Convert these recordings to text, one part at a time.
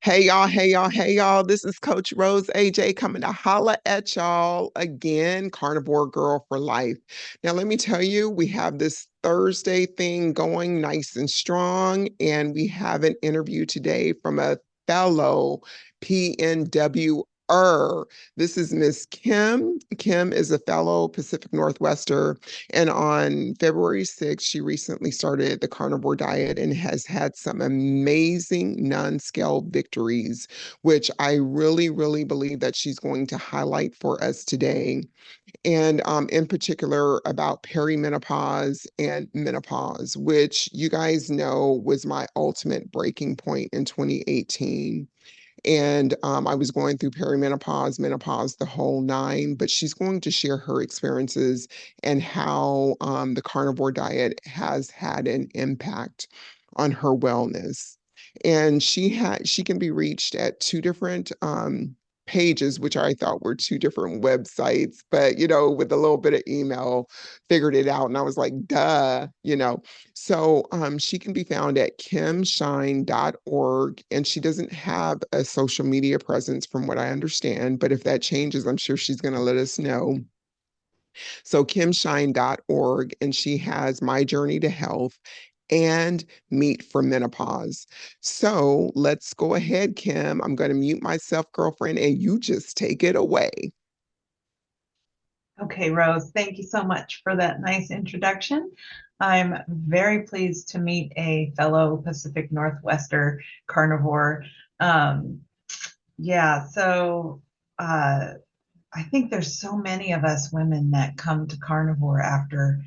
Hey y'all, hey y'all, hey y'all. This is Coach Rose AJ coming to holla at y'all again, Carnivore Girl for Life. Now, let me tell you, we have this Thursday thing going nice and strong, and we have an interview today from a fellow PNW. This is Miss Kim. Kim is a fellow Pacific Northwester, and on February 6th, she recently started the carnivore diet and has had some amazing non-scale victories, which I really, really believe that she's going to highlight for us today. And in particular about perimenopause and menopause, which you guys know was my ultimate breaking point in 2018. And I was going through perimenopause, menopause, the whole nine, but she's going to share her experiences and how the carnivore diet has had an impact on her wellness. And she can be reached at two different pages, which I thought were two different websites, but with a little bit of email, figured it out. And I was like, duh, so she can be found at kimshine.org, and she doesn't have a social media presence from what I understand, but if that changes, I'm sure she's going to let us know. So kimshine.org, and she has My Journey to Health and Meet for Menopause. So let's go ahead, Kim. I'm going to mute myself, girlfriend, and you just take it away. Okay, Rose, thank you so much for that nice introduction. I'm very pleased to meet a fellow Pacific Northwester carnivore. Um, yeah, so I think there's so many of us women that come to carnivore after,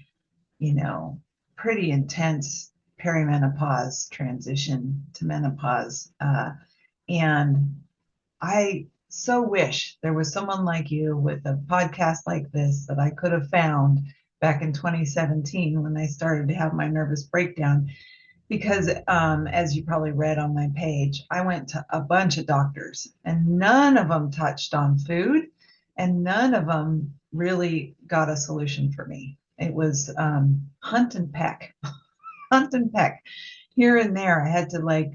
you know, pretty intense perimenopause transition to menopause. And I so wish there was someone like you with a podcast like this that I could have found back in 2017 when I started to have my nervous breakdown. Because, as you probably read on my page, I went to a bunch of doctors and none of them touched on food and none of them really got a solution for me. It was hunt and peck, hunt and peck. Here and there, I had to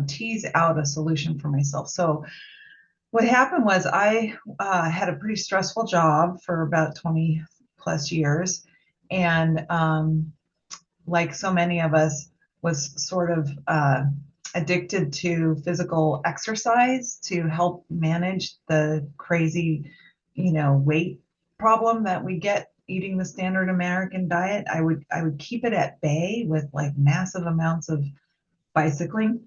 tease out a solution for myself. So, what happened was I had a pretty stressful job for about 20 plus years. And like so many of us, was sort of addicted to physical exercise to help manage the crazy, weight problem that we get eating the standard American diet. I would keep it at bay with like massive amounts of bicycling.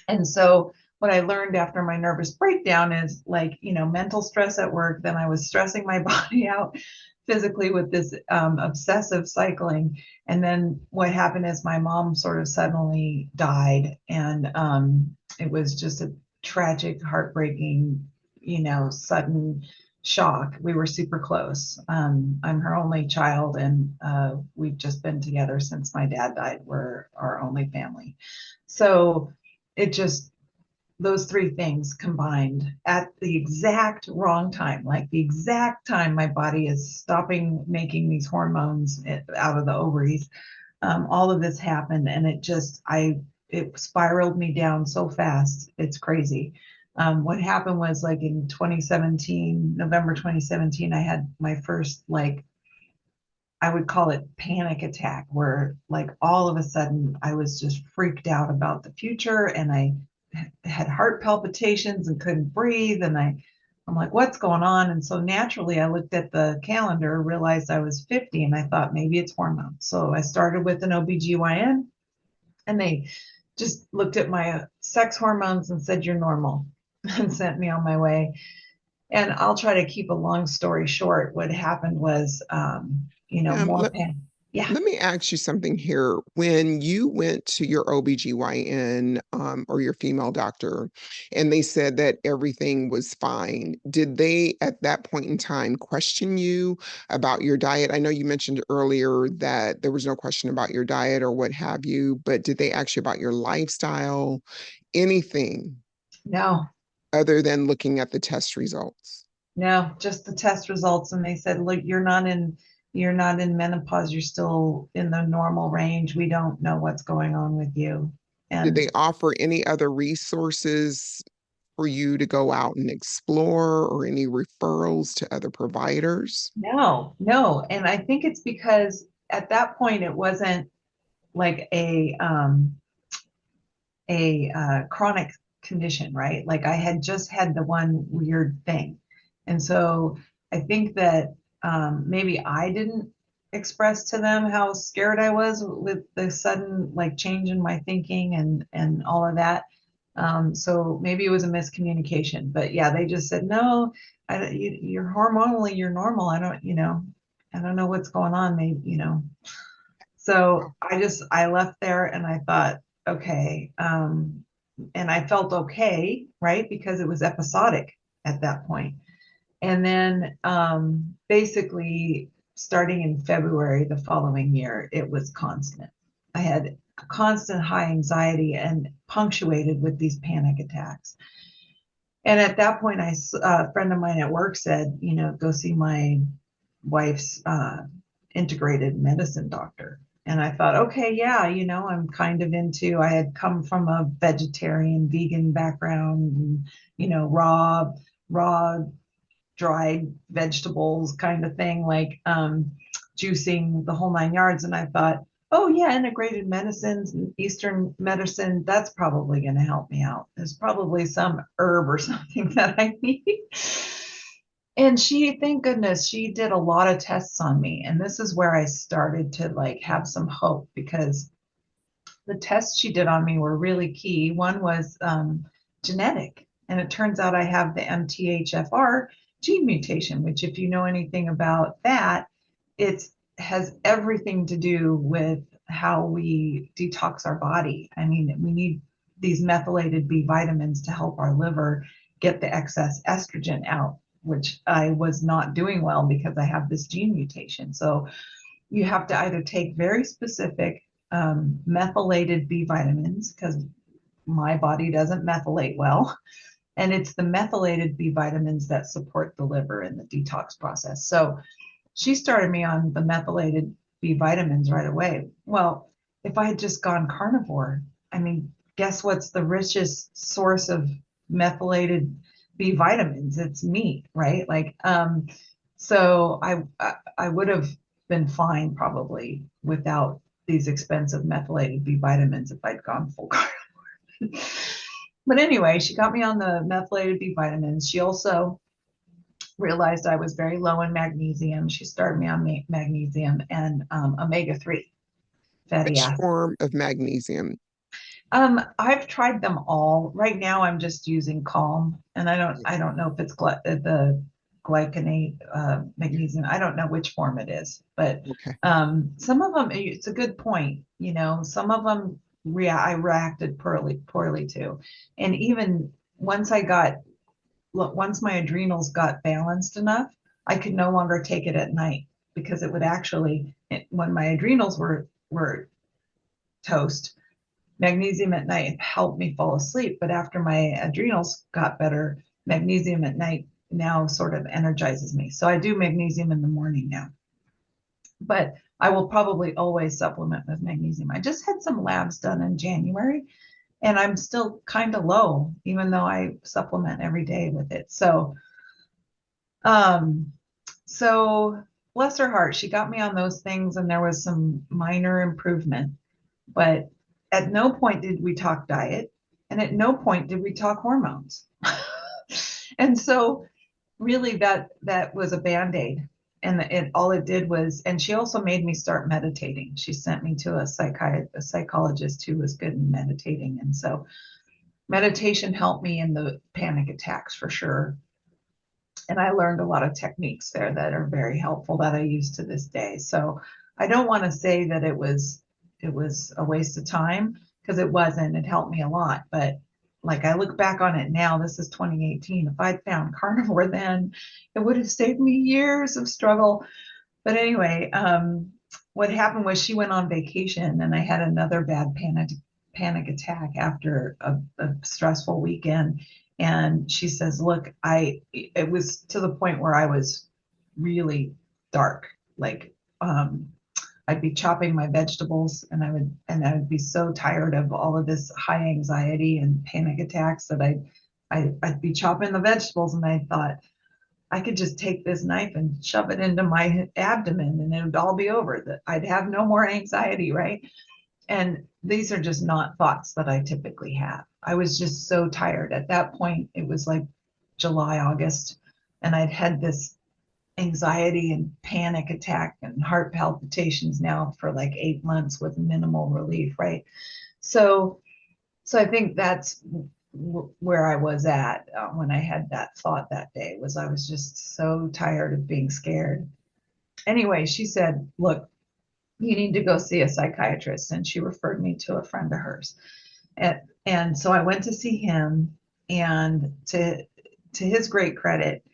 And so what I learned after my nervous breakdown is like, mental stress at work, then I was stressing my body out physically with this obsessive cycling. And then what happened is my mom sort of suddenly died. And it was just a tragic, heartbreaking, sudden shock. We were super close. I'm her only child, and we've just been together since my dad died. We're our only family. So it just, those three things combined at the exact wrong time, like the exact time my body is stopping making these hormones out of the ovaries. All of this happened, and it spiraled me down so fast. It's crazy. What happened was like in 2017, November 2017, I had my first, like, I would call it panic attack, where like all of a sudden I was just freaked out about the future, and I had heart palpitations and couldn't breathe. And I'm like, what's going on? And so naturally I looked at the calendar, realized I was 50, and I thought maybe it's hormones. So I started with an OBGYN, and they just looked at my sex hormones and said, you're normal, and sent me on my way. And I'll try to keep a long story short. What happened was, Um, more let, pain. Yeah. let me ask you something here. When you went to your OBGYN or your female doctor and they said that everything was fine, did they at that point in time question you about your diet? I know you mentioned earlier that there was no question about your diet or what have you, but did they ask you about your lifestyle, anything No, other than looking at the test results? no, just the test results. And they said, look, you're not in menopause. You're still in the normal range. We don't know what's going on with you. Did And they offer any other resources for you to go out and explore or any referrals to other providers? no, no. And I think it's because at that point it wasn't like a chronic condition, right? Like I had just had the one weird thing. And so I think that maybe I didn't express to them how scared I was with the sudden like change in my thinking and all of that. So maybe it was a miscommunication, but yeah, they just said, no, you're hormonally, you're normal. I don't know what's going on. Maybe. So I left there and I thought, okay, and I felt okay, right? Because it was episodic at that point. And then basically starting in February the following year, it was constant. I had constant high anxiety and punctuated with these panic attacks. And at that point, a friend of mine at work said, go see my wife's integrated medicine doctor. And I thought, okay, yeah, I'm kind of into, I had come from a vegetarian, vegan background, and, raw dried vegetables kind of thing, like juicing the whole nine yards. And I thought, oh, yeah, integrated medicines, Eastern medicine, that's probably going to help me out. There's probably some herb or something that I need. And thank goodness, she did a lot of tests on me. And this is where I started to like have some hope because the tests she did on me were really key. One was genetic, and it turns out I have the MTHFR gene mutation, which, if you know anything about that, it has everything to do with how we detox our body. I mean, we need these methylated B vitamins to help our liver get the excess estrogen out, which I was not doing well because I have this gene mutation. So you have to either take very specific methylated B vitamins because my body doesn't methylate well. And it's the methylated B vitamins that support the liver in the detox process. So she started me on the methylated B vitamins right away. Well, if I had just gone carnivore, I mean, guess what's the richest source of methylated B vitamins? It's meat, right? So I would have been fine probably without these expensive methylated B vitamins if I'd gone full carnivore. But anyway, she got me on the methylated B vitamins. She also realized I was very low in magnesium. She started me on magnesium and omega-3 fatty Which acids. form of magnesium? I've tried them all. Right now, I'm just using Calm, and I don't know if it's the glycinate magnesium. I don't know which form it is, but Okay. some of them. It's a good point. Some of them I reacted poorly to, and even once my adrenals got balanced enough, I could no longer take it at night because it would actually, when my adrenals were toast, magnesium at night helped me fall asleep. But after my adrenals got better, magnesium at night now sort of energizes me. So I do magnesium in the morning now. But I will probably always supplement with magnesium. I just had some labs done in January and I'm still kind of low, even though I supplement every day with it. Um, so bless her heart, she got me on those things and there was some minor improvement. But at no point did we talk diet, and at no point did we talk hormones. And so really that was a band-aid. And all it did was, and she also made me start meditating. She sent me to a psychologist who was good in meditating. And so meditation helped me in the panic attacks for sure. And I learned a lot of techniques there that are very helpful that I use to this day. So I don't want to say that it was a waste of time because it wasn't. It helped me a lot, but like I look back on it now, this is 2018. If I'd found carnivore then, it would have saved me years of struggle. But anyway, what happened was she went on vacation and I had another bad panic attack after a stressful weekend. And she says, look, it was to the point where I was really dark. Like, I'd be chopping my vegetables, and I would be so tired of all of this high anxiety and panic attacks that I'd be chopping the vegetables, and I thought I could just take this knife and shove it into my abdomen and it would all be over. That I'd have no more anxiety, right? And these are just not thoughts that I typically have. I was just so tired. At that point, it was like July, August, and I'd had this anxiety and panic attack and heart palpitations now for like 8 months with minimal relief, right? So, so I think that's where I was at when I had that thought that day. Was I was just so tired of being scared. Anyway, she said, "Look, you need to go see a psychiatrist," and she referred me to a friend of hers. And so I went to see him, and to his great credit,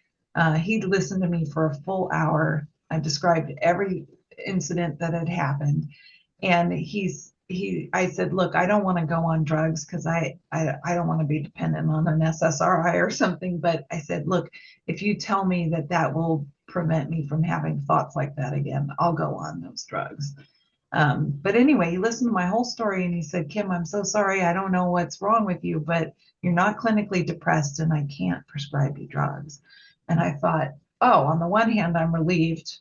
he'd listened to me for a full hour. I described every incident that had happened, and I said, "Look, I don't want to go on drugs because I don't want to be dependent on an SSRI or something, but I said, look, if you tell me that that will prevent me from having thoughts like that again, I'll go on those drugs." But anyway, he listened to my whole story and he said, "Kim, I'm so sorry. I don't know what's wrong with you, but you're not clinically depressed and I can't prescribe you drugs." And I thought, oh, on the one hand, I'm relieved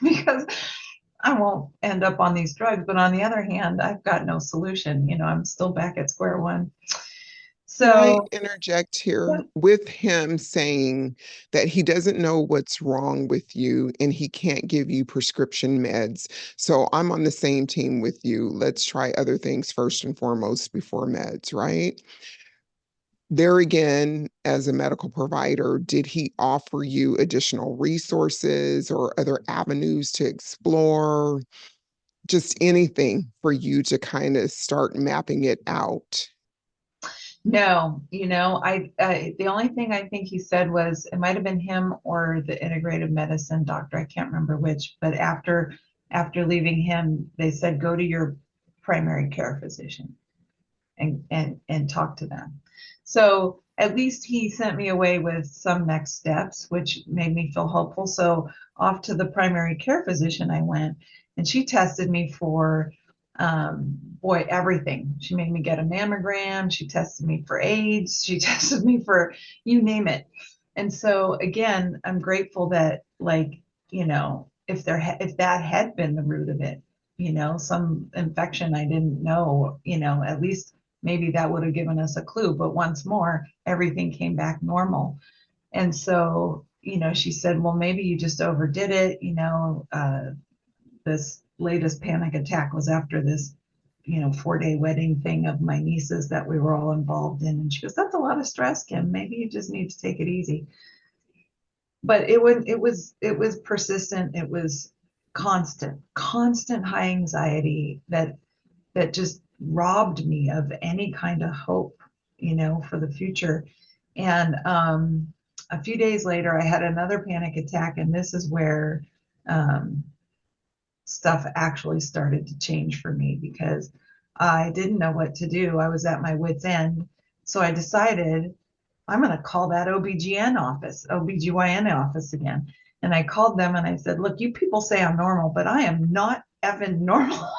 because I won't end up on these drugs. But on the other hand, I've got no solution. I'm still back at square one. Can I So, interject yeah. here with him saying that he doesn't know what's wrong with you and he can't give you prescription meds? So I'm on the same team with you. Let's try other things first and foremost before meds, right? There again, as a medical provider, did he offer you additional resources or other avenues to explore? Just anything for you to kind of start mapping it out. No, the only thing I think he said was it might have been him or the integrative medicine doctor. I can't remember which, but after leaving him, they said go to your primary care physician and talk to them. So at least he sent me away with some next steps, which made me feel hopeful. So off to the primary care physician I went, and she tested me for boy, everything. She made me get a mammogram. She tested me for AIDS. She tested me for you name it. And so again, I'm grateful that if that had been the root of it, some infection I didn't know, at least maybe that would have given us a clue. But once more, everything came back normal. And so, she said, well, maybe you just overdid it. This latest panic attack was after this 4-day wedding thing of my nieces that we were all involved in. And she goes, that's a lot of stress, Kim. Maybe you just need to take it easy. But it was persistent. It was constant high anxiety that just robbed me of any kind of hope, for the future. And a few days later, I had another panic attack, and this is where um, stuff actually started to change for me because I didn't know what to do. I was at my wit's end. So I decided I'm going to call that OBGYN office again. And I called them and I said, look, you people say I'm normal, but I am not effing normal.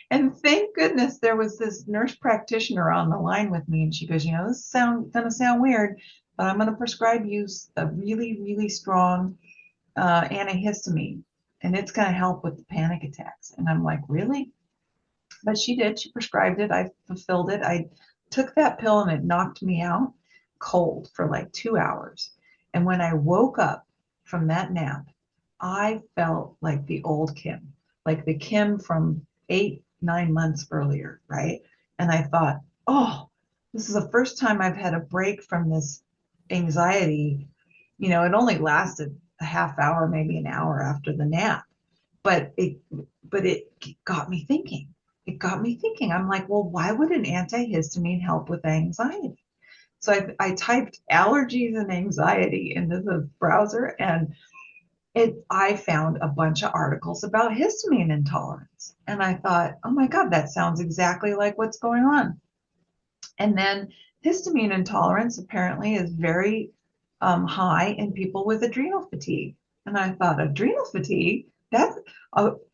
And thank goodness there was this nurse practitioner on the line with me. And she goes, this is gonna sound weird, but I'm going to prescribe you a really, really strong antihistamine, and it's going to help with the panic attacks. And I'm like, really? But she did. She prescribed it. I fulfilled it. I took that pill and it knocked me out cold for like 2 hours. And when I woke up from that nap, I felt like the old Kim, like the Kim from 8, 9 months earlier, right? And I thought, oh, this is the first time I've had a break from this anxiety. It only lasted a half hour, maybe an hour after the nap, but it got me thinking. It got me thinking. I'm like, well, why would an antihistamine help with anxiety? So I typed allergies and anxiety into the browser, and I found a bunch of articles about histamine intolerance. And I thought, oh my God, that sounds exactly like what's going on. And then histamine intolerance apparently is very high in people with adrenal fatigue. And I thought, adrenal fatigue? that's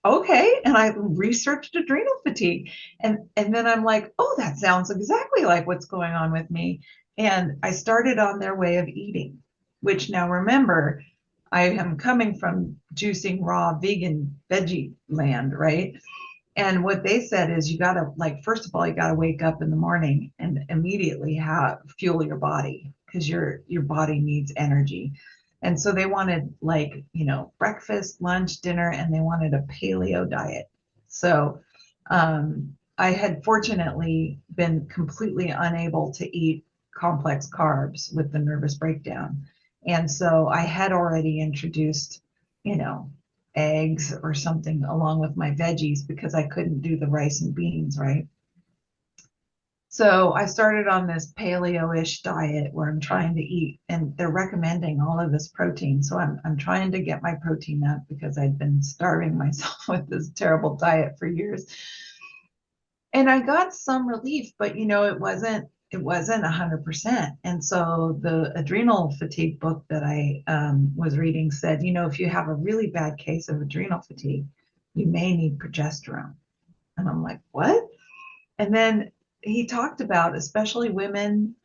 okay. And I researched adrenal fatigue, and then I'm like, oh, that sounds exactly like what's going on with me. And I started on their way of eating, which now remember, I am coming from juicing raw vegan veggie land, right? And what they said is you got to, like, first of all, you got to wake up in the morning and immediately have fuel your body because your body needs energy. And so they wanted, like, breakfast, lunch, dinner, and they wanted a paleo diet. So I had fortunately been completely unable to eat complex carbs with the nervous breakdown. And so I had already introduced, you know, eggs or something along with my veggies because I couldn't do the rice and beans, right? So I started on this paleo-ish diet where I'm trying to eat, and they're recommending all of this protein. So I'm trying to get my protein up because I'd been starving myself with this terrible diet for years. And I got some relief, but it wasn't 100%. And so the adrenal fatigue book that I was reading said, if you have a really bad case of adrenal fatigue, you may need progesterone. And I'm like, what? And then he talked about, especially women,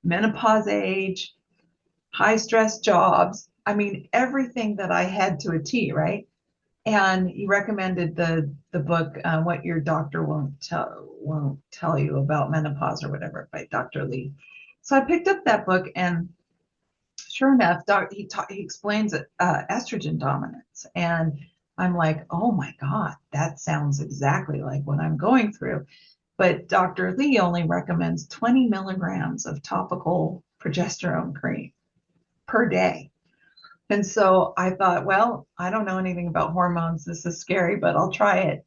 menopause age, high stress jobs. I mean, everything that I had to a T, right? And he recommended the book "What Your Doctor Won't Tell You About Menopause" or whatever by Dr. Lee. So I picked up that book, and sure enough, he explains estrogen dominance, and I'm like, oh my God, that sounds exactly like what I'm going through. But Dr. Lee only recommends 20 milligrams of topical progesterone cream per day. And so I thought, well, I don't know anything about hormones. This is scary, but I'll try it.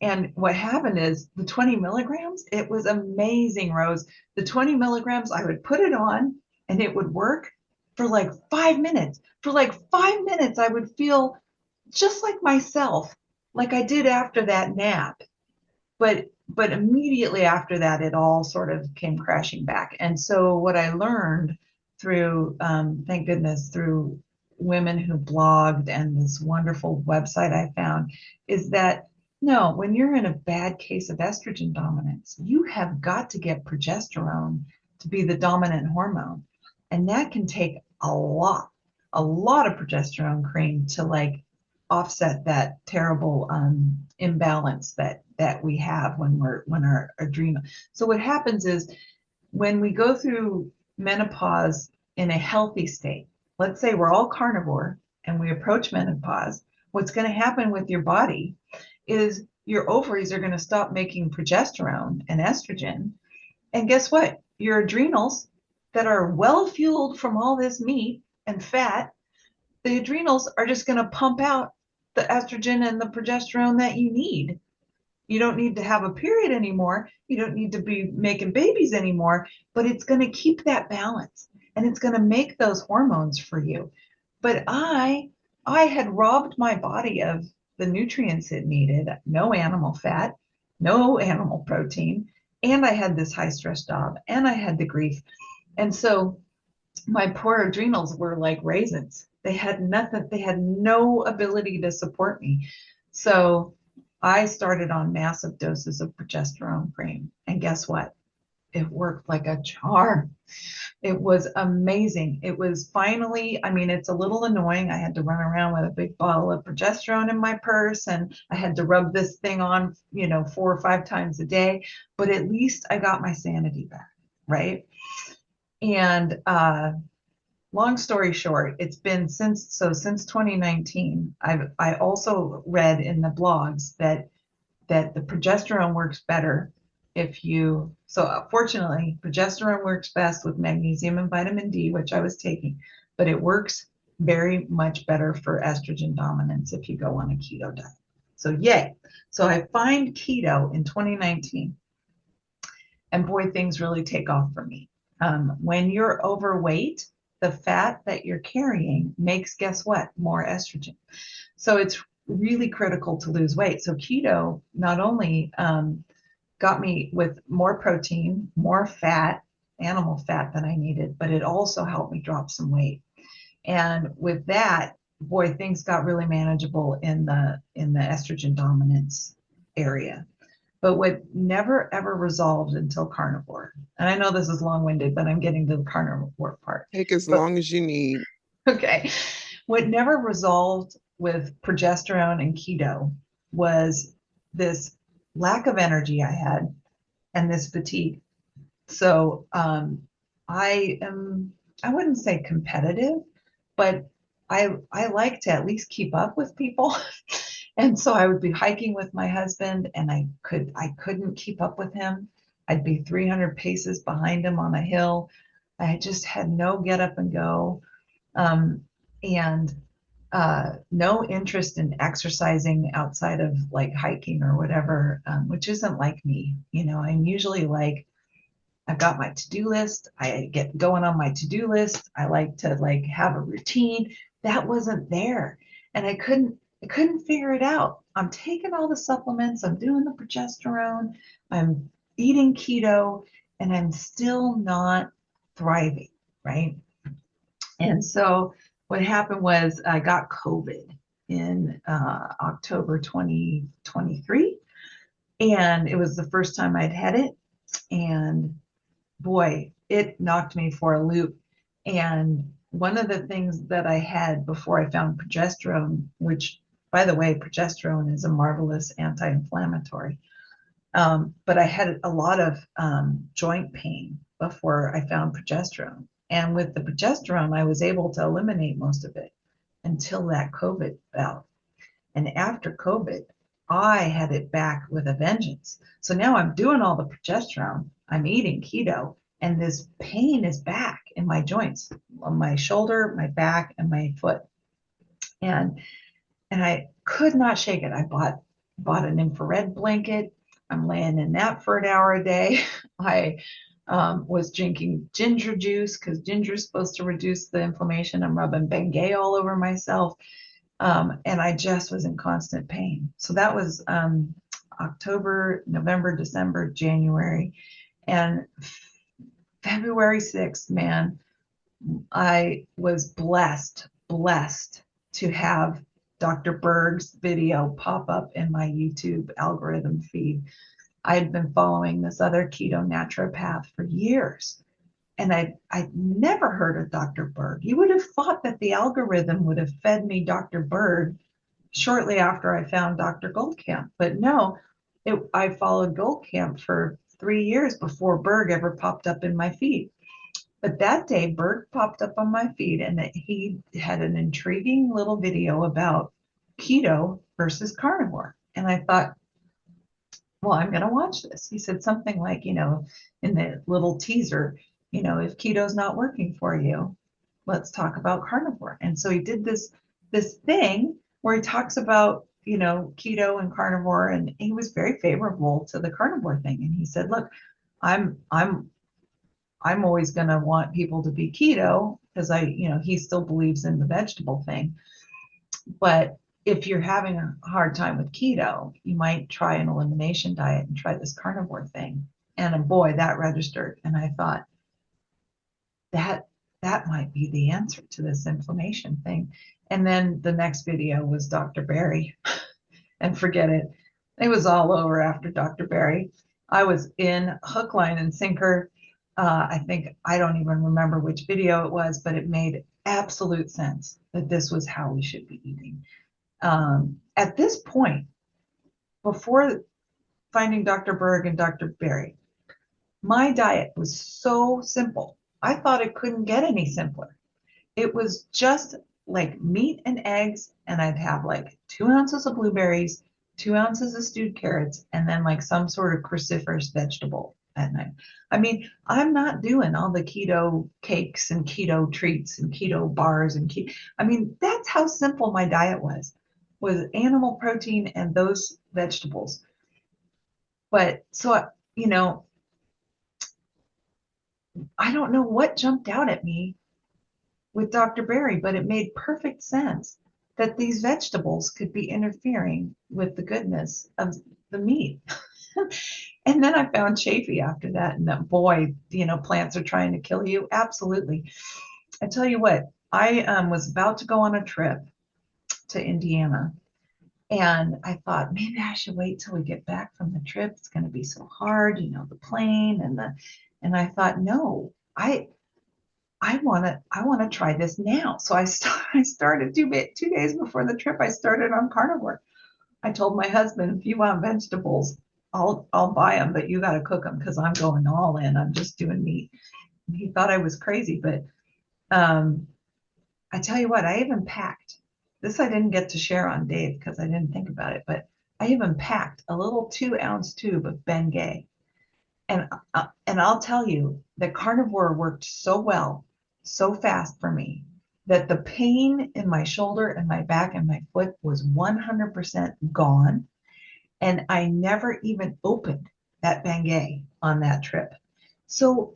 And what happened is the 20 milligrams, it was amazing, Rose. The 20 milligrams, I would put it on and it would work for like 5 minutes. For like 5 minutes, I would feel just like myself, like I did after that nap. But immediately after that, it all sort of came crashing back. And so what I learned through, thank goodness, through women who blogged and this wonderful website I found is that no, when you're in a bad case of estrogen dominance, you have got to get progesterone to be the dominant hormone. And that can take a lot of progesterone cream to like offset that terrible imbalance that we have when our adrenal. So what happens is when we go through menopause in a healthy state, let's say we're all carnivore and we approach menopause, what's going to happen with your body is your ovaries are going to stop making progesterone and estrogen. And guess what? Your adrenals that are well fueled from all this meat and fat, the adrenals are just going to pump out the estrogen and the progesterone that you need. You don't need to have a period anymore. You don't need to be making babies anymore, but it's going to keep that balance and it's going to make those hormones for you. But I had robbed my body of the nutrients it needed, no animal fat, no animal protein, and I had this high stress job and I had the grief. And so my poor adrenals were like raisins. They had nothing, they had no ability to support me. So I started on massive doses of progesterone cream. And guess what? It worked like a charm. It was amazing. It was finally, I mean, it's a little annoying. I had to run around with a big bottle of progesterone in my purse and I had to rub this thing on, 4 or 5 times a day, but at least I got my sanity back, right? And long story short, it's been since 2019. I also read in the blogs that the progesterone works better if you fortunately progesterone works best with magnesium and vitamin D, which I was taking, but it works very much better for estrogen dominance if you go on a keto diet. So yay. So I find keto in 2019 and boy, things really take off for me. When you're overweight, the fat that you're carrying makes, guess what, more estrogen. So it's really critical to lose weight. So keto not only got me with more protein, more fat, animal fat than I needed, but it also helped me drop some weight. And with that, boy, things got really manageable in the estrogen dominance area. But what never ever resolved until carnivore, and I know this is long-winded, but I'm getting to the carnivore part. Take as But long as you need. okay, what never resolved with progesterone and keto was this lack of energy I had and this fatigue. So I am, I wouldn't say competitive, but I like to at least keep up with people. And so I would be hiking with my husband and I couldn't keep up with him. I'd be 300 paces behind him on a hill. I just had no get up and go. Um, and no interest in exercising outside of like hiking or whatever, which isn't like me. You know, I'm usually like, I've got my to-do list. I get going on my to-do list. I like to like have a routine. That wasn't there. And I couldn't figure it out. I'm taking all the supplements, I'm doing the progesterone, I'm eating keto, and I'm still not thriving, right? And so what happened was I got COVID in October 2023. And it was the first time I'd had it. And boy, it knocked me for a loop. And one of the things that I had before I found progesterone, which, by the way, progesterone is a marvelous anti inflammatory, but I had a lot of joint pain before I found progesterone. And with the progesterone, I was able to eliminate most of it until that COVID bout. And after COVID, I had it back with a vengeance. So now I'm doing all the progesterone, I'm eating keto, and this pain is back in my joints, on my shoulder, my back, and my foot. And I could not shake it. I bought an infrared blanket. I'm laying in that for an hour a day. I was drinking ginger juice because ginger is supposed to reduce the inflammation. I'm rubbing Bengay all over myself. And I just was in constant pain. So that was October, November, December, January. And February 6th, man, I was blessed to have Dr. Berg's video pop up in my YouTube algorithm feed. I had been following this other keto naturopath for years, and I'd never heard of Dr. Berg. You would have thought that the algorithm would have fed me Dr. Berg shortly after I found Dr. Goldcamp, but no, I followed Goldcamp for 3 years before Berg ever popped up in my feed. But that day, Berg popped up on my feed and that he had an intriguing little video about keto versus carnivore. And I thought, well, I'm going to watch this. He said something like, you know, in the little teaser, you know, if keto's not working for you, let's talk about carnivore. And so he did this thing where he talks about, you know, keto and carnivore, and he was very favorable to the carnivore thing. And he said, look, I'm I'm I'm always going to want people to be keto because you know, he still believes in the vegetable thing. But if you're having a hard time with keto, you might try an elimination diet and try this carnivore thing. And boy, that registered. And I thought that that might be the answer to this inflammation thing. And then the next video was Dr. Barry, and forget it. It was all over after Dr. Barry. I was in hook, line, and sinker. I think I don't even remember which video it was, but it made absolute sense that this was how we should be eating. At this point, before finding Dr. Berg and Dr. Barry, my diet was so simple. I thought it couldn't get any simpler. It was just like meat and eggs, and I'd have like 2 ounces of blueberries, 2 ounces of stewed carrots, and then like some sort of cruciferous vegetable at night. I mean, I'm not doing all the keto cakes and keto treats and keto bars and keto. I mean, that's how simple my diet was animal protein and those vegetables. But so, you know, I don't know what jumped out at me with Dr. Berry, but it made perfect sense that these vegetables could be interfering with the goodness of the meat. And then I found Chafee after that, and that boy, you know, plants are trying to kill you. Absolutely. I tell you what, I was about to go on a trip. to Indiana. And I thought maybe I should wait till we get back from the trip. It's going to be so hard, the plane and I thought, no, I want to try this now. So I started 2 days before the trip. I started on carnivore. I told my husband, if you want vegetables, I'll buy them, but you got to cook them because I'm going all in. I'm just doing meat. And he thought I was crazy, but um, I tell you what, I even packed. This I didn't get to share on Dave because I didn't think about it, but I even packed a little 2 ounce tube of Bengay. And I'll tell you, the carnivore worked so well, so fast for me that the pain in my shoulder and my back and my foot was 100% gone. And I never even opened that Bengay on that trip. So,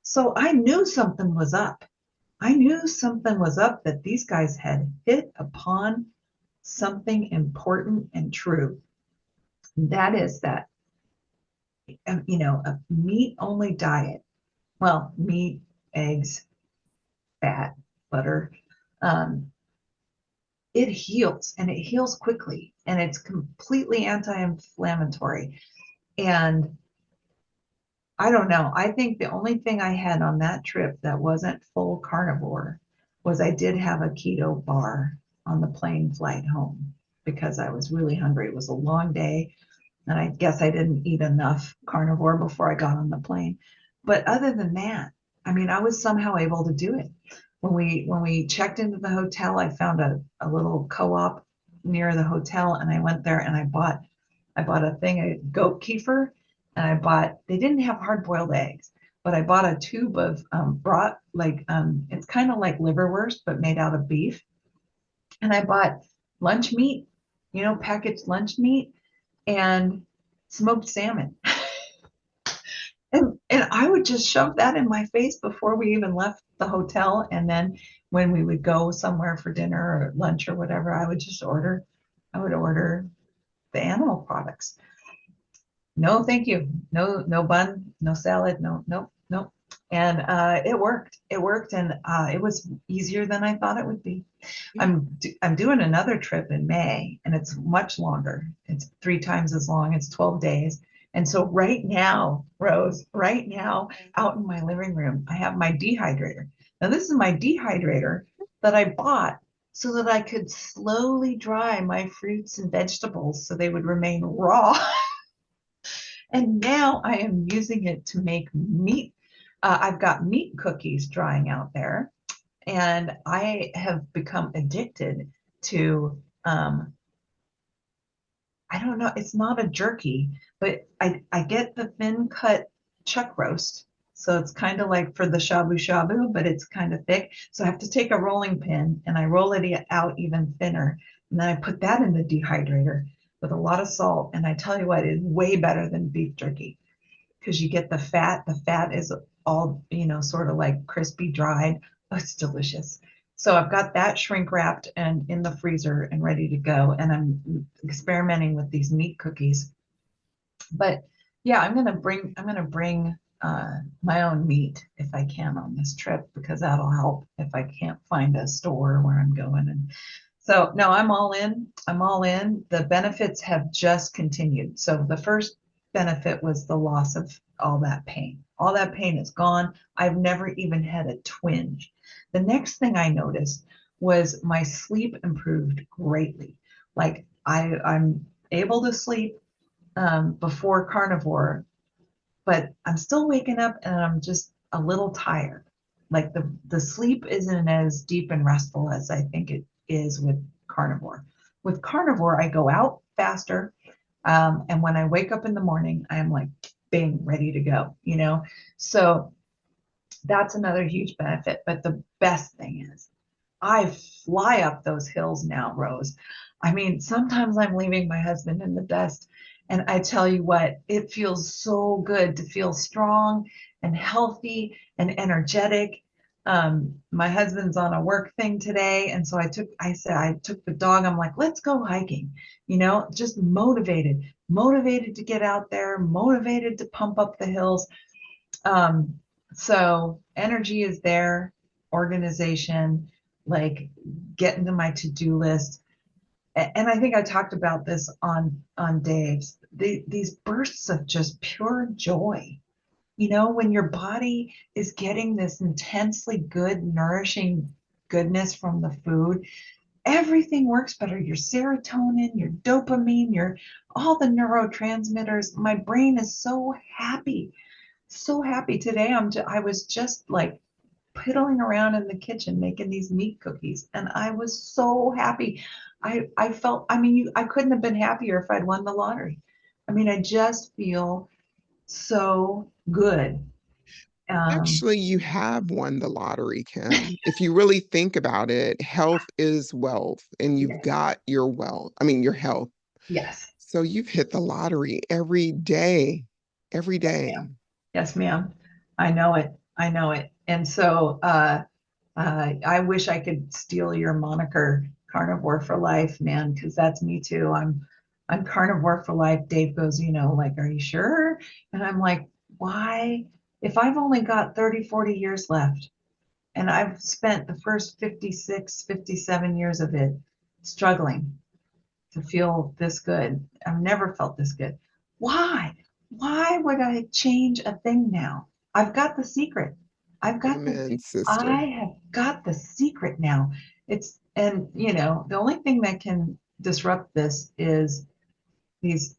so I knew something was up. I knew something was up that these guys had hit upon something important and true. That is that, a meat only diet, well, meat, eggs, fat, butter, um, it heals and it heals quickly and it's completely anti-inflammatory. And I don't know. I think the only thing I had on that trip that wasn't full carnivore was I did have a keto bar on the plane flight home because I was really hungry. It was a long day, and I guess I didn't eat enough carnivore before I got on the plane. But other than that, I mean, I was somehow able to do it. When we checked into the hotel, I found a little co-op near the hotel, and I went there and I bought a thing of goat kefir, and they didn't have hard boiled eggs, but I bought a tube of broth, like it's kind of like liverwurst, but made out of beef. And I bought lunch meat, packaged lunch meat and smoked salmon. And I would just shove that in my face before we even left the hotel. And then when we would go somewhere for dinner or lunch or whatever, I would order the animal products. No, thank you. No, no bun, no salad, no, no, no. And it worked. It worked, and it was easier than I thought it would be. Yeah. I'm doing another trip in May, and it's much longer. It's 3 times as long. It's 12 days. And so right now, Rose, right now, out in my living room, I have my dehydrator. Now this is my dehydrator that I bought so that I could slowly dry my fruits and vegetables so they would remain raw. And now I am using it to make meat. I've got meat cookies drying out there, and I have become addicted to, I don't know, it's not a jerky, but I get the thin cut chuck roast. So it's kind of like for the shabu shabu, but it's kind of thick. So I have to take a rolling pin and I roll it out even thinner. And then I put that in the dehydrator with a lot of salt. And I tell you what, it's way better than beef jerky because you get the fat. The fat is all, sort of like crispy dried. Oh, it's delicious. So I've got that shrink wrapped and in the freezer and ready to go. And I'm experimenting with these meat cookies. But yeah, I'm gonna bring my own meat if I can on this trip because that'll help if I can't find a store where I'm going. And so no, I'm all in. I'm all in. The benefits have just continued. So the first benefit was the loss of all that pain. All that pain is gone. I've never even had a twinge. The next thing I noticed was my sleep improved greatly. Like I'm able to sleep before carnivore, but I'm still waking up and I'm just a little tired. Like the sleep isn't as deep and restful as I think it is with carnivore. With carnivore, I go out faster, and when I wake up in the morning, I am like, bing, ready to go. So that's another huge benefit. But the best thing is, I fly up those hills now, Rose. I mean, sometimes I'm leaving my husband in the dust. And I tell you what, it feels so good to feel strong and healthy and energetic. My husband's on a work thing today. And so I took the dog. I'm like, let's go hiking, just motivated to get out there, motivated to pump up the hills. Um, so energy is there, organization, like getting to my to-do list. and I think I talked about this on Dave's, these bursts of just pure joy. You know, when your body is getting this intensely good, nourishing goodness from the food, everything works better. Your serotonin, your dopamine, your all the neurotransmitters. My brain is so happy, so happy today. I was just like piddling around in the kitchen making these meat cookies, and I was so happy. I felt, I mean, I couldn't have been happier if I'd won the lottery. I mean, I just feel so good. Actually, you have won the lottery, Kim. If you really think about it, health is wealth, and you've Yes, got your wealth, I mean, your health. yes, So you've hit the lottery every day, every yes, day. ma'am. Yes, ma'am. I know it. I know it. And so I wish I could steal your moniker, carnivore for life, man, because that's me too. I'm carnivore for life. Dave goes, like, are you sure? And I'm like, why? If I've only got 30, 40 years left, and I've spent the first 56, 57 years of it struggling to feel this good. I've never felt this good. Why? Why would I change a thing now? I've got the secret. I've got the Amen, sister. I have got the secret now. It's and the only thing that can disrupt this is these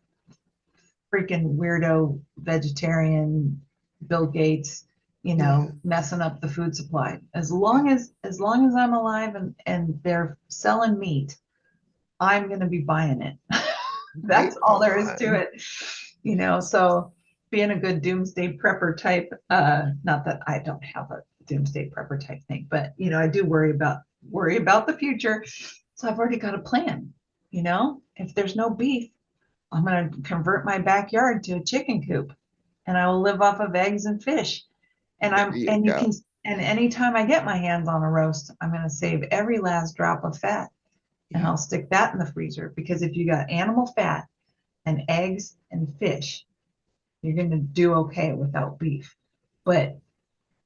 freaking weirdo vegetarian Bill Gates, Yeah, messing up the food supply. As yeah. long as I'm alive and they're selling meat, I'm going to be buying it. Right That's all there is to on. it. So being a good doomsday prepper type, not that I don't have a doomsday prepper type thing, but I do worry about the future. So I've already got a plan. If there's no beef, I'm going to convert my backyard to a chicken coop and I will live off of eggs and fish. There you And you go. can, and anytime I get my hands on a roast, I'm going to save every last drop of fat and Yeah. I'll stick that in the freezer because if you got animal fat and eggs and fish, you're going to do okay without beef. But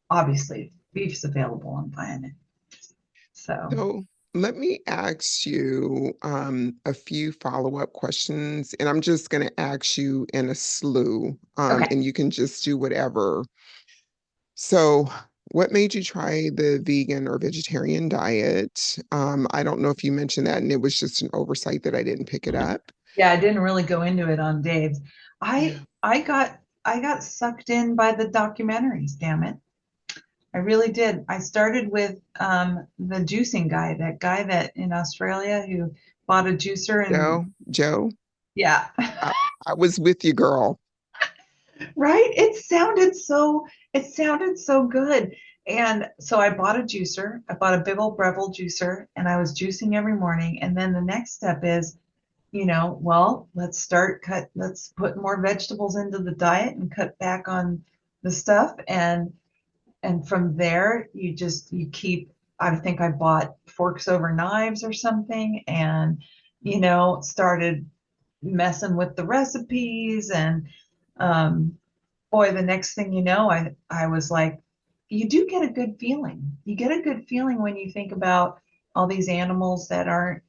obviously, beef's available. I'm buying it. So, So let me ask you a few follow-up questions, and I'm just going to ask you in a slew, okay. and you can just do whatever. So, what made you try the vegan or vegetarian diet? I don't know if you mentioned that, and it was just an oversight that I didn't pick it up. Yeah, I didn't really go into it on Dave's. I Yeah. I got I got sucked in by the documentaries, damn it. I really did. I started with the juicing guy, that guy that in Australia who bought a juicer and Joe, yeah. I, I was with you, girl. Right? It sounded so good. And so I bought a juicer. I bought a big old Breville juicer and I was juicing every morning. And then the next step is, well, let's put more vegetables into the diet and cut back on the stuff. And from there you keep, I think I bought forks over knives or something and started messing with the recipes and um boy, the next thing you know, I was like, you do get a good feeling. You get a good feeling when you think about all these animals that aren't,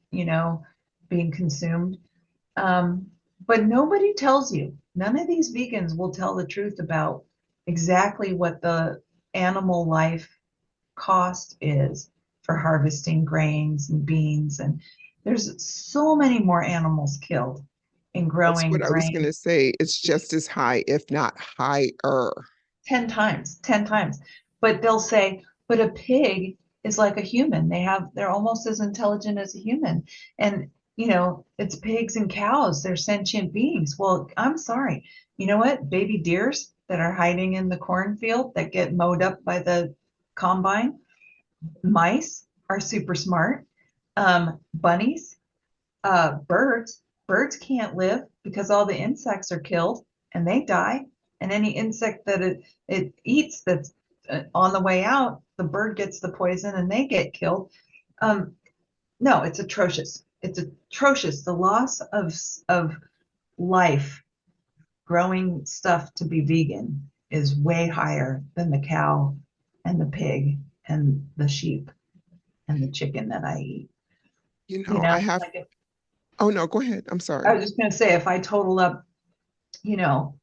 being consumed. Um, but nobody tells you. None of these vegans will tell the truth about exactly what the animal life cost is for harvesting grains and beans. And there's so many more animals killed in That's growing what I was grain going to say. It's just as high, if not higher. 10 times, 10 times. But they'll say, but a pig is like a human. They're almost as intelligent as a human. And, it's pigs and cows. They're sentient beings. Well, I'm sorry. You know what? Baby deers that are hiding in the cornfield that get mowed up by the combine, mice are super smart. Bunnies, birds can't live because all the insects are killed and they die. And any insect that it eats that's on the way out, the bird gets the poison and they get killed. Um, no, it's atrocious. It's atrocious. The loss of life growing stuff to be vegan is way higher than the cow and the pig and the sheep and the chicken that I eat. You know, I have Like it. Oh no, go ahead. I'm I sorry. was just going to say, if I total up, you know,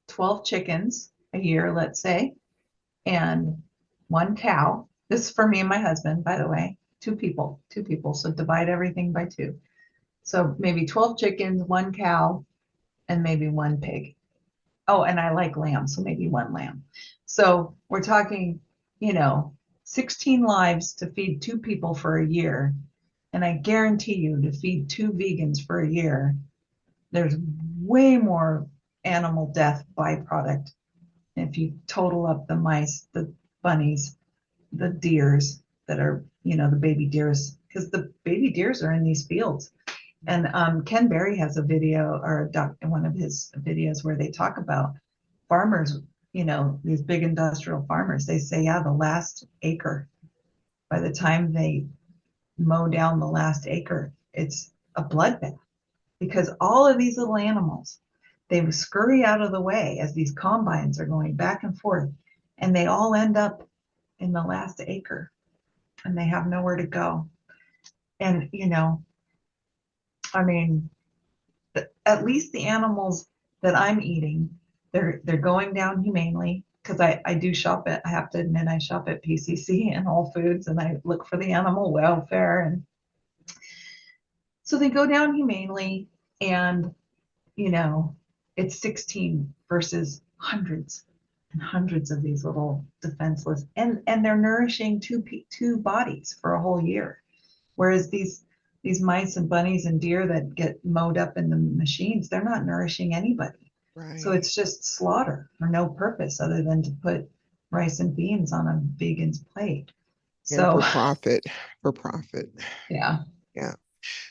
12 chickens a year, let's say, and one cow. This is for me and my husband, by the way, two people. So divide everything by two. So maybe 12 chickens, one cow, and maybe one pig. Oh, and I like lamb, so maybe one lamb. So we're talking, you know, 16 lives to feed two people for a year. And I guarantee you to feed two vegans for a year, there's way more animal death byproduct if you total up the mice, the bunnies, the deers that are, the baby deers, because the baby deers are in these fields. And Ken Berry has a video or one of his videos where they talk about farmers, these big industrial farmers. They say, yeah, the last acre, by the time they mow down the last acre, it's a bloodbath because all of these little animals, they scurry out of the way as these combines are going back and forth, and they all end up in the last acre and they have nowhere to go. And, I mean, at least the animals that I'm eating, they're going down humanely because I do shop at, I have to admit, I shop at PCC and Whole Foods and I look for the animal welfare. And so they go down humanely and, you know, it's 16 versus hundreds and hundreds of these little defenseless and they're nourishing two bodies for a whole year. Whereas these mice and bunnies and deer that get mowed up in the machines, they're not nourishing anybody. So Right. it's just slaughter for no purpose other than to put rice and beans on a vegan's plate. And So for profit. yeah, Yeah.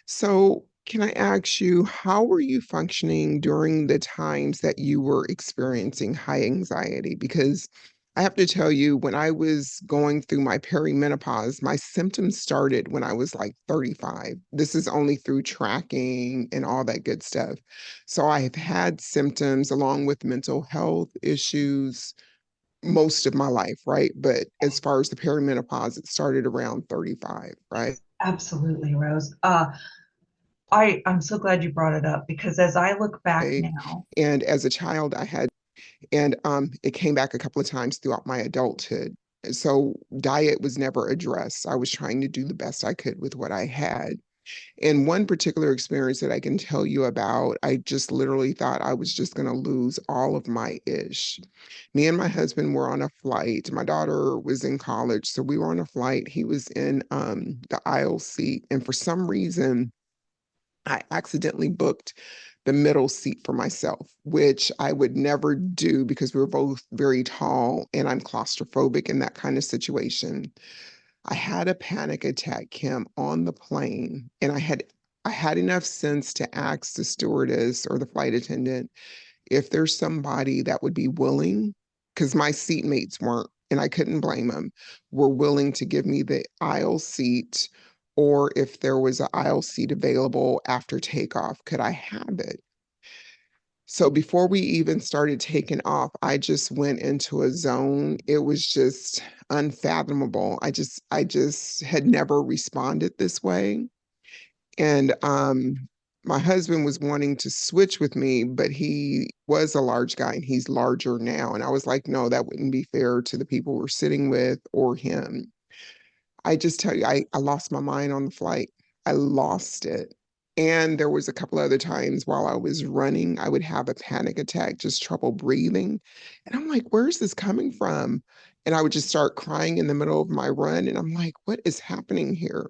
So, can I ask you, how were you functioning during the times that you were experiencing high anxiety? Because I have to tell you, when I was going through my perimenopause, my symptoms started when I was like 35. This is only through tracking and all that good stuff. So, I have had symptoms along with mental health issues most of my life, right? But as far as the perimenopause, it started around 35, right? absolutely, Rose. I'm so glad you brought it up because as I look back now, And as a child, I had, and it came back a couple of times throughout my adulthood. So diet was never addressed. I was trying to do the best I could with what I had. And one particular experience that I can tell you about, I just literally thought I was just going to lose all of my ish. Me and my husband were on a flight. My daughter was in college, so we were on a flight. He was in the aisle seat, and for some reason, I accidentally booked the middle seat for myself, which I would never do because we were both very tall and I'm claustrophobic in that kind of situation. I had a panic attack, Kim, on the plane, and I had enough sense to ask the stewardess or the flight attendant if there's somebody that would be willing, because my seatmates weren't, and I couldn't blame them, were willing to give me the aisle seat, or if there was an aisle seat available after takeoff, could I have it? So before we even started taking off, I just went into a zone. It was just unfathomable. I just had never responded this way. And my husband was wanting to switch with me, but he was a large guy and he's larger now. And I was like, no, that wouldn't be fair to the people we're sitting with or him. I just tell you, I lost my mind on the flight. I lost it. And there was a couple other times while I was running, I would have a panic attack, just trouble breathing. And I'm like, where's this coming from? And I would just start crying in the middle of my run. And I'm like, what is happening here?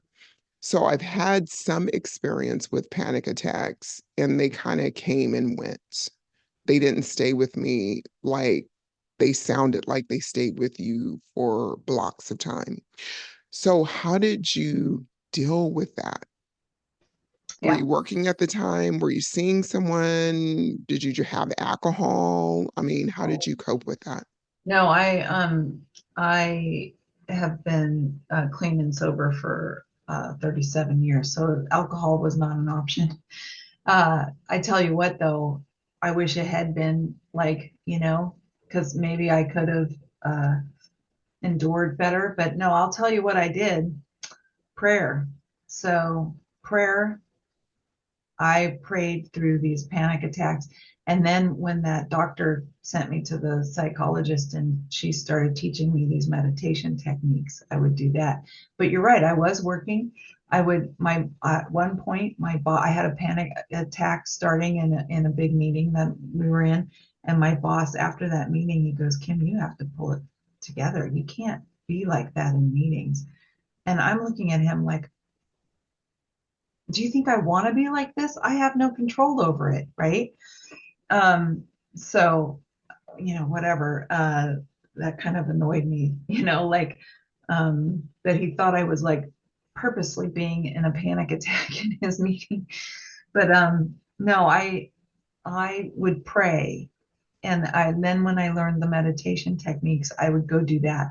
So I've had some experience with panic attacks, and they kind of came and went. They didn't stay with me like they sounded like they stayed with you for blocks of time. So, how did you deal with that? Were yeah. you working at the time? Were you seeing someone? Did you have alcohol? I mean, how did you cope with that? No, I have been clean and sober for 37 years, so alcohol was not an option. I tell you what, though, I wish it had been like, because maybe I could have endured better. But no, I'll tell you what I did. Prayer. So prayer. I prayed through these panic attacks. And then when that doctor sent me to the psychologist and she started teaching me these meditation techniques, I would do that. But you're right, I was working. I would my at one point I had a panic attack starting in a big meeting that we were in, and my boss after that meeting he goes, Kim, you have to pull it together. You can't be like that in meetings. And I'm looking at him like, do you think I want to be like this? I have no control over it, right? Um, so, whatever. That kind of annoyed me, like that he thought I was like purposely being in a panic attack in his meeting. But no, I would pray, and then when I learned the meditation techniques, I would go do that.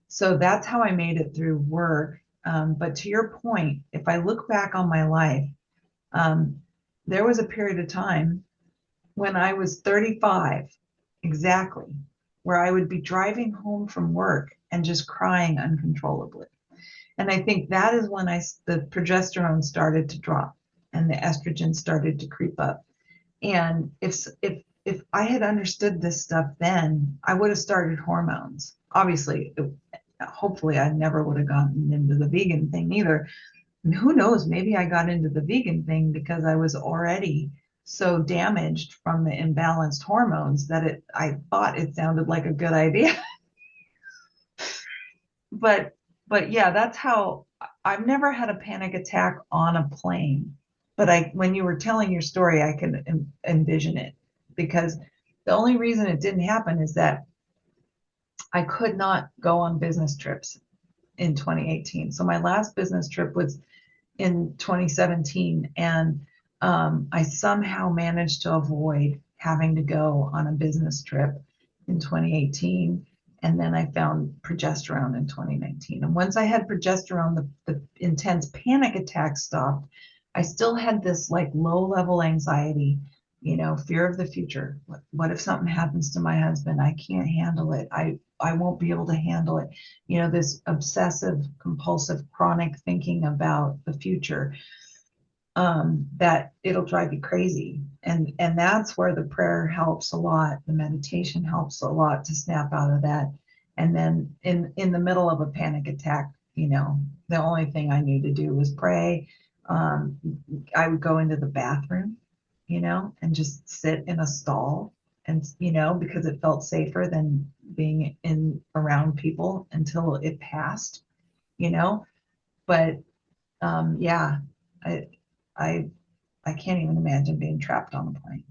So that's how I made it through work. But to your point, if I look back on my life, um, there was a period of time when I was 35 exactly, where I would be driving home from work and just crying uncontrollably. And I think that is when the progesterone started to drop and the estrogen started to creep up. And if I had understood this stuff then, I would have started hormones. Obviously, hopefully, I never would have gotten into the vegan thing either. And who knows, maybe I got into the vegan thing because I was already so damaged from the imbalanced hormones that I thought it sounded like a good idea. but but yeah, that's how I've never had a panic attack on a plane. But when you were telling your story, I can envision it because the only reason it didn't happen is that I could not go on business trips in 2018. So my last business trip was in 2017, and I somehow managed to avoid having to go on a business trip in 2018. And then I found progesterone in 2019. And once I had progesterone, the intense panic attacks stopped. I still had this like low level anxiety, fear of the future. What if something happens to my husband? I can't handle it. I won't be able to handle it. This obsessive, compulsive, chronic thinking about the future, that it'll drive you crazy. And that's where the prayer helps a lot. The meditation helps a lot to snap out of that. And then in the middle of a panic attack, the only thing I knew to do was pray. Um, I would go into the bathroom, and just sit in a stall and because it felt safer than being in around people until it passed, you know. But yeah, I I I can't even imagine being trapped on a plane.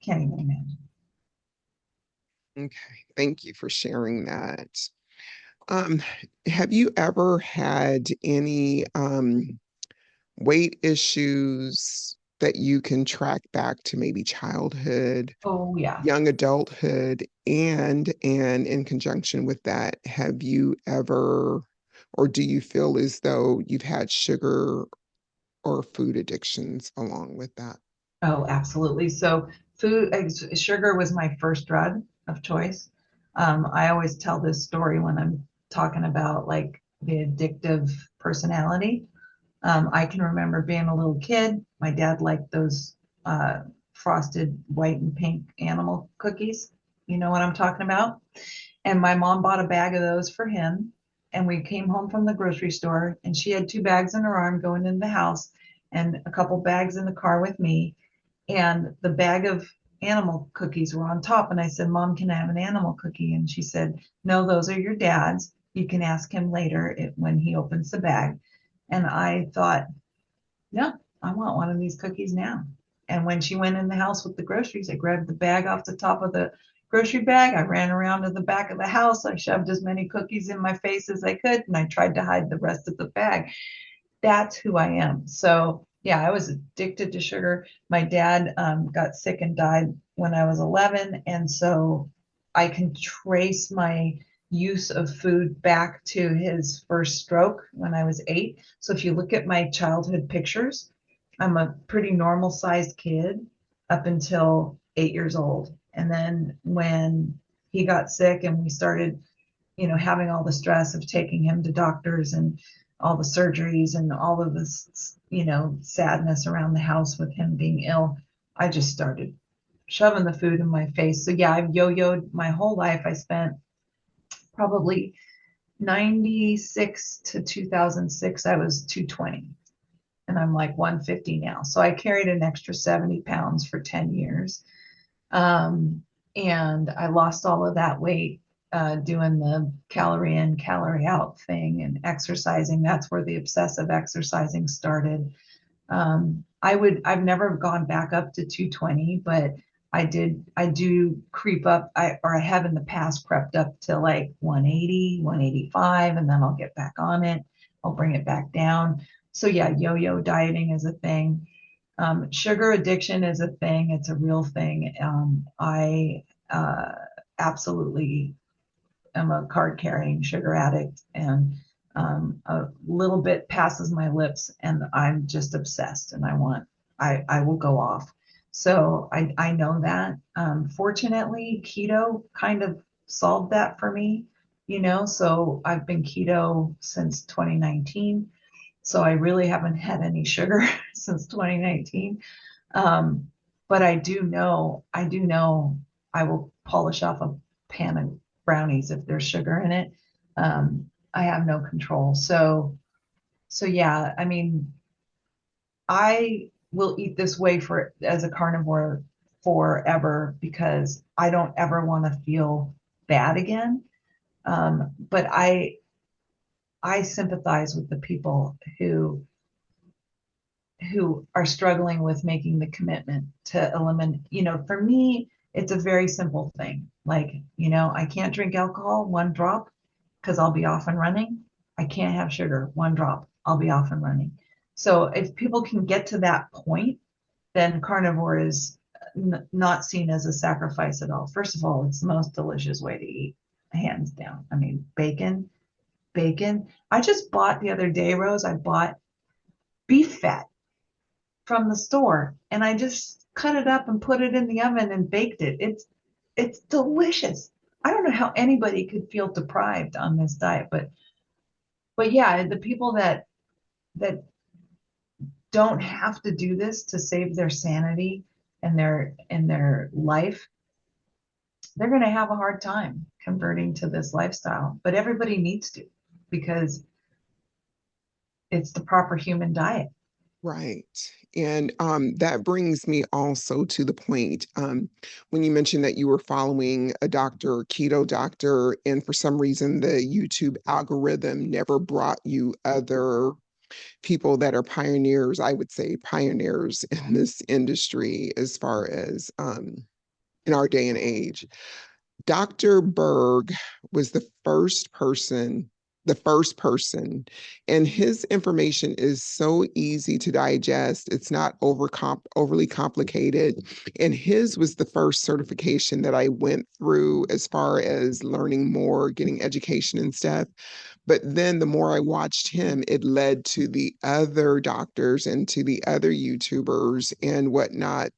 Can't even imagine. Okay, thank you for sharing that. Um, have you ever had any weight issues that you can track back to maybe childhood, Oh yeah. young adulthood, and in conjunction with that, have you ever or do you feel as though you've had sugar or food addictions along with that? Oh, absolutely. So sugar was my first drug of choice. I always tell this story when I'm talking about like the addictive personality. I can remember being a little kid. My dad liked those uh, frosted white and pink animal cookies. You know what I'm talking about? And my mom bought a bag of those for him. And we came home from the grocery store, and she had two bags in her arm going in the house and a couple bags in the car with me. And the bag of animal cookies were on top. And I said, Mom, can I have an animal cookie? And she said, No, those are your dad's. You can ask him later when he opens the bag. And I thought, yeah, I want one of these cookies now. And when she went in the house with the groceries, I grabbed the bag off the top of the grocery bag. I ran around to the back of the house. I shoved as many cookies in my face as I could, and I tried to hide the rest of the bag. That's who I am. So, yeah, I was addicted to sugar. My dad got sick and died when I was 11. And so I can trace my use of food back to his first stroke when I was 8. So if you look at my childhood pictures, I'm a pretty normal sized kid up until 8 years old. And then when he got sick and we started, having all the stress of taking him to doctors and all the surgeries and all of this, sadness around the house with him being ill, I just started shoving the food in my face. So yeah, I've yo-yoed my whole life. I spent probably 96 to 2006, I was 220 and I'm like 150 now. So I carried an extra 70 pounds for 10 years. Um, and I lost all of that weight doing the calorie in, calorie out thing and exercising. That's where the obsessive exercising started. I've never gone back up to 220, but I do creep up. I have in the past crept up to like 180, 185, and then I'll get back on it. I'll bring it back down. So yeah, yo-yo dieting is a thing. Sugar addiction is a thing. It's a real thing. I absolutely am a card carrying sugar addict, and a little bit passes my lips and I'm just obsessed and I will go off. So I know that. Fortunately, keto kind of solved that for me, so I've been keto since 2019. So I really haven't had any sugar since 2019. Um, but I do know I will polish off a pan of brownies if there's sugar in it. I have no control. So yeah, I mean, I will eat this way for as a carnivore forever because I don't ever want to feel bad again. But I sympathize with the people who are struggling with making the commitment to eliminate, for me, it's a very simple thing. Like, I can't drink alcohol, one drop, because I'll be off and running. I can't have sugar, one drop, I'll be off and running. So if people can get to that point, then carnivore is not seen as a sacrifice at all. First of all, it's the most delicious way to eat, hands down. I mean, bacon. I just bought the other day, Rose, I bought beef fat from the store and I just cut it up and put it in the oven and baked it. It's delicious. I don't know how anybody could feel deprived on this diet, but yeah, the people that don't have to do this to save their sanity and their life, they're going to have a hard time converting to this lifestyle. But everybody needs to because it's the proper human diet. Right. And that brings me also to the point when you mentioned that you were following a doctor, keto doctor, and for some reason the YouTube algorithm never brought you other people that are pioneers, I would say pioneers in this industry as far as in our day and age. Dr. Berg was the first person, and his information is so easy to digest. It's not overly complicated. And his was the first certification that I went through as far as learning more, getting education and stuff. But then the more I watched him, it led to the other doctors and to the other YouTubers and whatnot.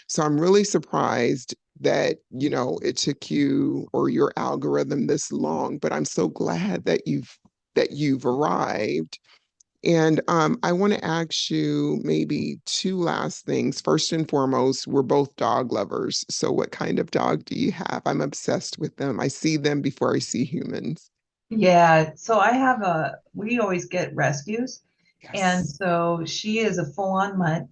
So I'm really surprised that, it took you or your algorithm this long, but I'm so glad that you've arrived. And I want to ask you maybe two last things. First and foremost, we're both dog lovers. So what kind of dog do you have? I'm obsessed with them. I see them before I see humans. Yeah, so we always get rescues. And Yes. so she is a full-on mutt.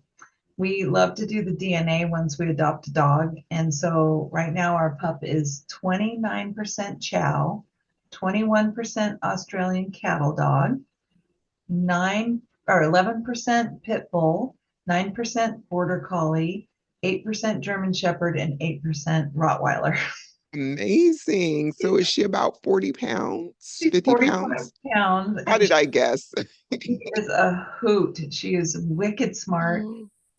We love to do the DNA once we adopt a dog. And so right now our pup is 29% Chow, 21% Australian cattle dog, 11% Pit Bull, 9% Border Collie, 8% German Shepherd, and 8% Rottweiler. Amazing. So is she about 40 pounds, She's 50 45 pounds? pounds How and did I guess? she is a hoot. She is wicked smart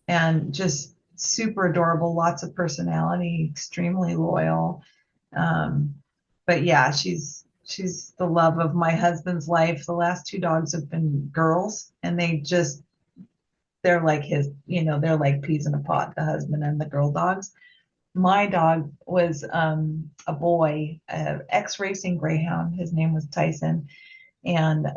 and just super adorable, lots of personality, extremely loyal. Um, but yeah, she's the love of my husband's life. The last two dogs have been girls, and they're like they're like peas in a pod, the husband and the girl dogs. My dog was a boy, ex-racing greyhound. His name was Tyson, and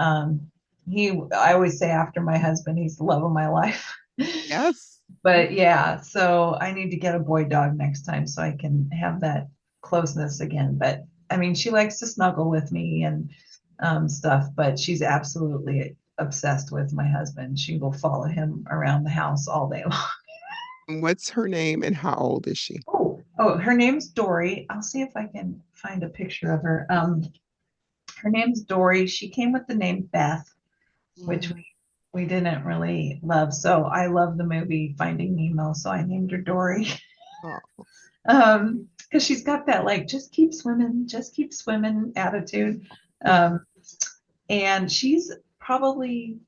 I always say after my husband, he's the love of my life. Yes. But yeah, so I need to get a boy dog next time so I can have that closeness again. But I mean, she likes to snuggle with me and stuff, but she's absolutely obsessed with my husband. She will follow him around the house all day long. What's her name and how old is she? Oh, her name's Dory. I'll see if I can find a picture of her. Her name's Dory. She came with the name Beth, which Mm. we didn't really love. So I love the movie Finding Nemo, so I named her Dory. Oh, Because she's got that like just keep swimming attitude. yeah. Um, and she's probably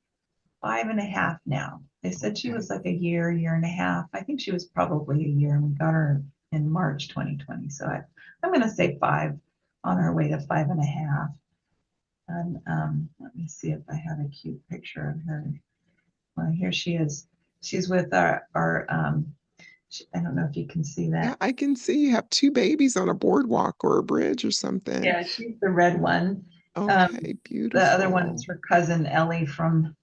5.5 now. They said she Okay. was like a year and a half. I think she was probably a year, and we got her in March 2020. So I'm going to say 5, on her way to 5.5. And let me see if I have a cute picture of her. Well, here she is. She's with our I don't know if you can see Yeah, that. I can see you have two babies on a boardwalk or a bridge or something. Yeah, she's the red one. Um, Okay, the other one is beautiful. her cousin Ellie from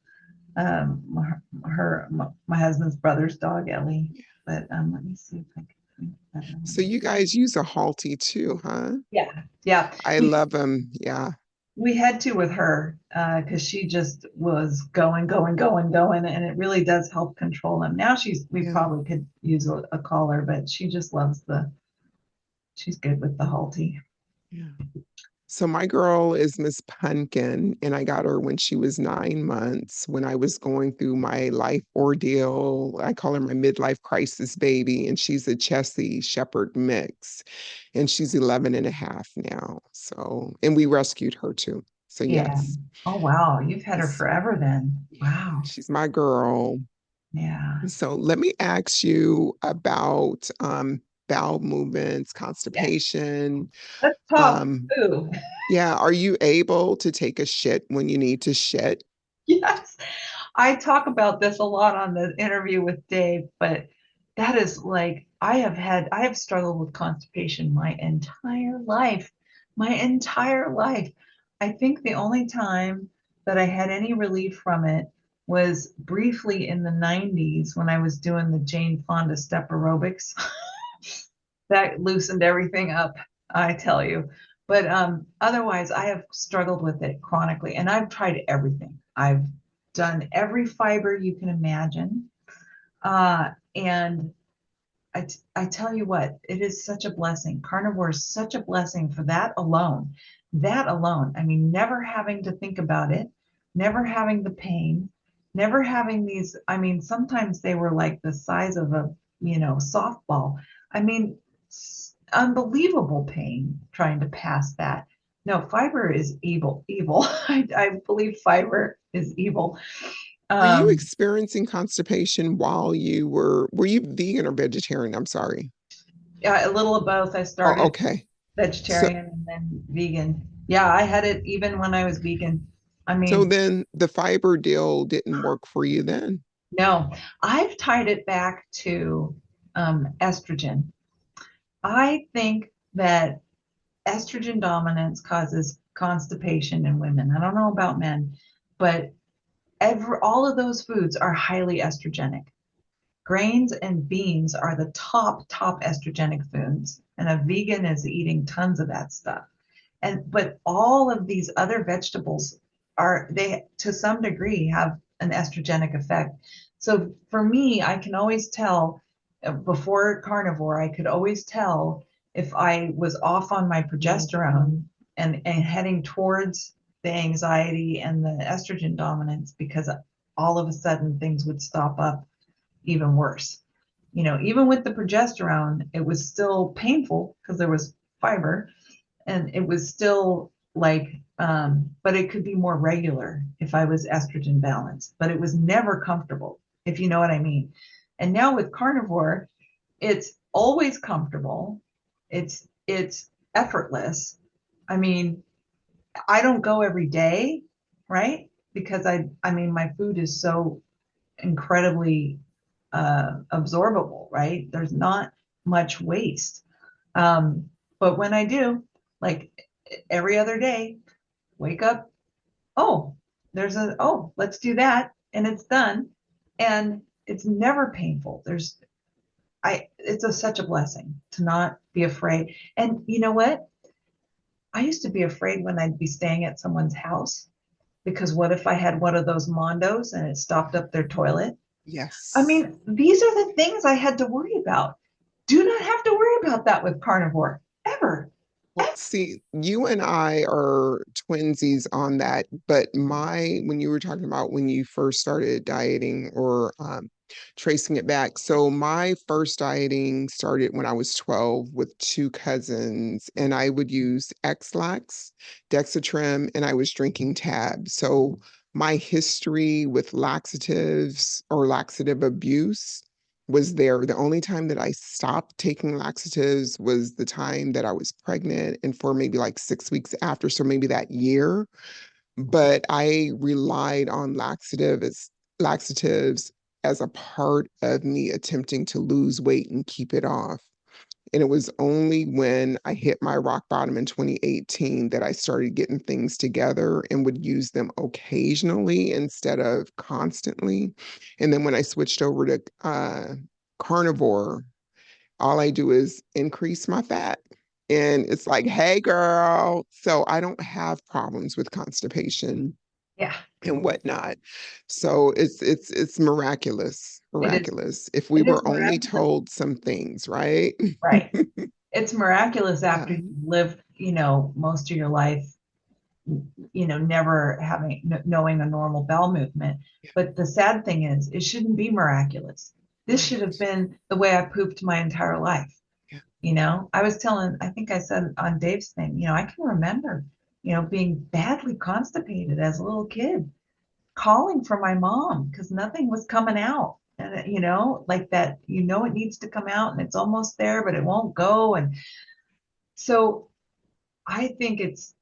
my husband's brother's dog Ellie. Yeah. But let me see if I can find a better So one. you guys use a halty too, huh? Yeah, yeah. I We love them. Yeah, we had to with her because she just was going, and it really does help control them. Now we yeah, probably could use a collar, but she just loves she's good with the halty. yeah. So my girl is Miss Pumpkin, and I got her when she was 9 months when I was going through my life ordeal. I call her my midlife crisis baby, and she's a Chessie Shepherd mix, and she's 11 and a half now. So, and we rescued her too. So Yeah. yes, Oh wow, you've had her yes, forever then. yeah, Wow. she's my girl. Yeah. So let me ask you about bowel movements, Yeah. constipation. Let's talk Um, food. yeah, are you able to take a shit when you need to shit? Yes. I talk about this a lot on the interview with Dave, but that is like I have struggled with constipation my entire life. My entire life. I think the only time that I had any relief from it was briefly in the 90s when I was doing the Jane Fonda step aerobics. That loosened everything up, I tell you. But otherwise, I have struggled with it chronically, and I've tried everything. I've done every fiber you can imagine, and I tell you what, it is such a blessing. Carnivore is such a blessing for that alone. That alone. I mean, never having to think about it, never having the pain, never having these. I mean, sometimes they were like the size of a, softball. I mean, unbelievable pain trying to pass that. No, fiber is evil, evil. I believe fiber is evil. Were you Um, experiencing constipation while were you vegan or vegetarian? I'm sorry. yeah, a little of both. I Oh, started okay. So vegetarian and then vegan. Yeah, I had it even when I was vegan. I so mean, then the fiber deal didn't work for you then. no, I've tied it back to estrogen. I think that estrogen dominance causes constipation in women. I don't know about men, but all of those foods are highly estrogenic. Grains and beans are the top estrogenic foods, and a vegan is eating tons of that stuff. But all of these other vegetables are they to some degree have an estrogenic effect. So for me, I can always tell before carnivore, I could always tell if I was off on my progesterone and heading towards the anxiety and the estrogen dominance because all of a sudden things would stop up even worse. Even with the progesterone, it was still painful because there was fiber, and it was still like, but it could be more regular if I was estrogen balanced, but it was never comfortable, if you know what I mean. And now with carnivore, it's always comfortable. It's effortless. I mean, I don't go every day, right? Because I mean my food is so incredibly absorbable, right? There's not much waste. But when I do, like every other day, wake up, oh, there's a, oh, let's do that. And it's done. And it's never painful. It's such a blessing to not be afraid. And you know what? I used to be afraid when I'd be staying at someone's house because what if I had one of those Mondos and it stopped up their toilet? I Yes. mean, these are the things I had to worry about. Do not have to worry about that with carnivore ever. Well, see, you and I are twinsies on that, but when you were talking about when you first started dieting or tracing it back, so my first dieting started when I was 12 with two cousins, and I would use X-Lax, Dexatrim, and I was drinking Tab. So my history with laxatives or laxative abuse was there. The only time that I stopped taking laxatives was the time that I was pregnant and for maybe like 6 weeks after. So maybe that year. But I relied on laxatives as a part of me attempting to lose weight and keep it off. And it was only when I hit my rock bottom in 2018 that I started getting things together and would use them occasionally instead of constantly. And then when I switched over to carnivore, all I do is increase my fat. And it's like, hey, girl. So I don't have problems with constipation Yeah, and whatnot. So it's miraculous, it is. miraculous. If we It is were only miraculous. told some things, right? Right. It's miraculous Yeah, after you've lived, most of your life, never knowing a normal bowel movement. yeah, But the sad thing is, it shouldn't be miraculous. This should have right. been the way I pooped my entire life. Yeah, I was telling, I think I said on Dave's thing, I can remember, being badly constipated as a little kid, calling for my mom because nothing was coming out. And, like that, it needs to come out and it's almost there, but it won't go. And so I think it's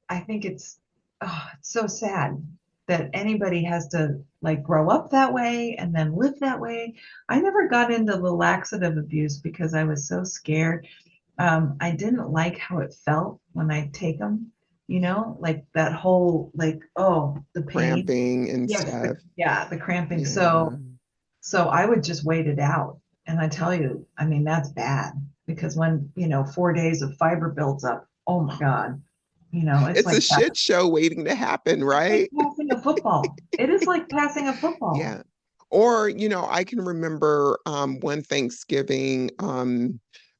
oh, it's so sad that anybody has to like grow up that way and then live that way. I never got into the laxative abuse because I was so scared. I didn't like how it felt when I take them, like that whole like, oh, the pain. cramping and Yes, stuff. the cramping. So Yeah. so I would just wait it out. And I tell you, I mean, that's bad because when, 4 days of fiber builds up, oh my God, it's It's a like shit show waiting to happen, it's like right? passing a football. It is like passing a football. Yeah. Or, I can remember one Thanksgiving,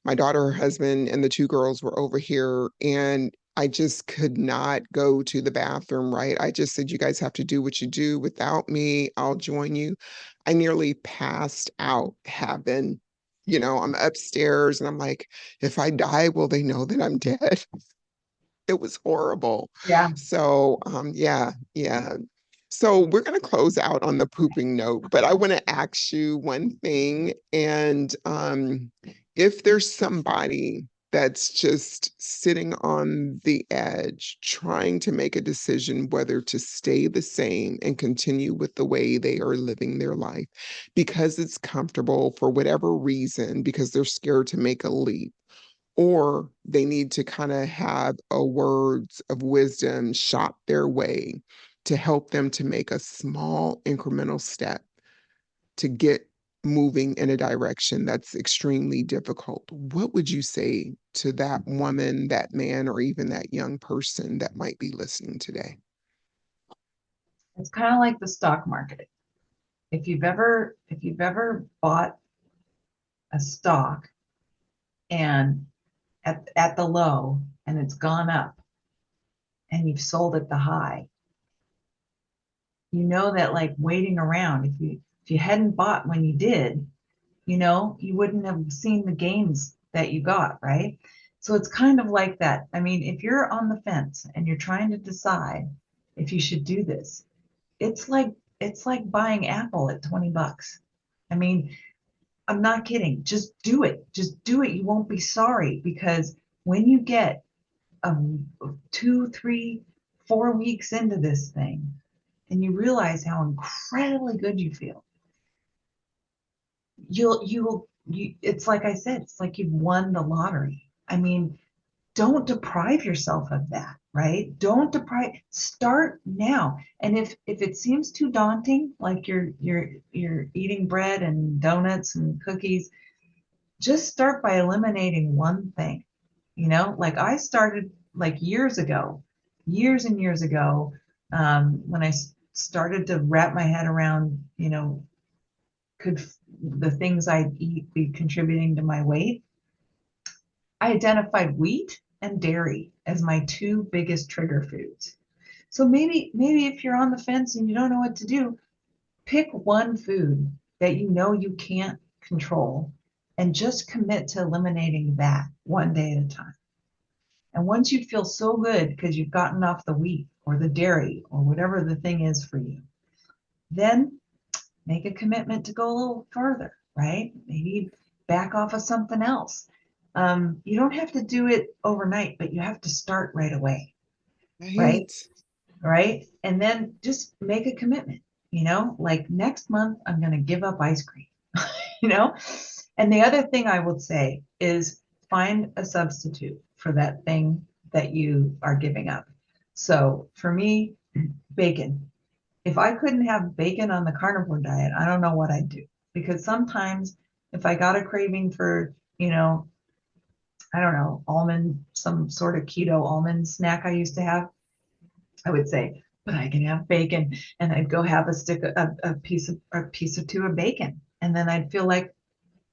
my daughter, her husband, and the two girls were over here, and I just could not go to the bathroom, right? I just said, you guys have to do what you do without me. I'll join you. I nearly passed out, have been. I'm upstairs and I'm like, if I die, will they know that I'm dead? It was horrible. Yeah. So, yeah, yeah. So we're going to close out on the pooping note, but I want to ask you one thing. And if there's somebody that's just sitting on the edge, trying to make a decision whether to stay the same and continue with the way they are living their life because it's comfortable for whatever reason, because they're scared to make a leap or they need to kind of have a words of wisdom shot their way to help them to make a small incremental step to get moving in a direction that's extremely difficult. What would you say to that woman, that man, or even that young person that might be listening today? It's kind of like the stock market. If you've ever bought a stock and at the low and it's gone up and you've sold at the high, you know that like waiting around, if you hadn't bought when you did, you wouldn't have seen the gains that you got, right? So it's kind of like that. I mean, if you're on the fence and you're trying to decide if you should do this, it's like it's like buying Apple at $20. I mean, I'm not kidding. Just do it. Just do it. You won't be sorry because when you get 2, 3, 4 weeks into this thing and you realize how incredibly good you feel, it's like I said, it's like you've won the lottery. I mean, don't deprive yourself of that. right? Don't deprive, start now. And if it seems too daunting, like you're eating bread and donuts and cookies, just start by eliminating one thing. Like I started like years ago, years and years ago, when I started to wrap my head around, could the things I eat be contributing to my weight? I identified wheat and dairy as my two biggest trigger foods. So maybe if you're on the fence and you don't know what to do, pick one food that you know you can't control and just commit to eliminating that one day at a time. And once you feel so good because you've gotten off the wheat or the dairy or whatever the thing is for you, then make a commitment to go a little further, right? Maybe back off of something else. You don't have to do it overnight, but you have to start right away, right? Right. Right. And then just make a commitment, like next month, I'm going to give up ice cream, you know? And the other thing I would say is find a substitute for that thing that you are giving up. So for me, bacon. If I couldn't have bacon on the carnivore diet, I don't know what I'd do. Because sometimes if I got a craving for, I don't know, almond, some sort of keto almond snack I used to have, I would say, but I can have bacon, and I'd go have a piece of two of bacon, and then I'd feel like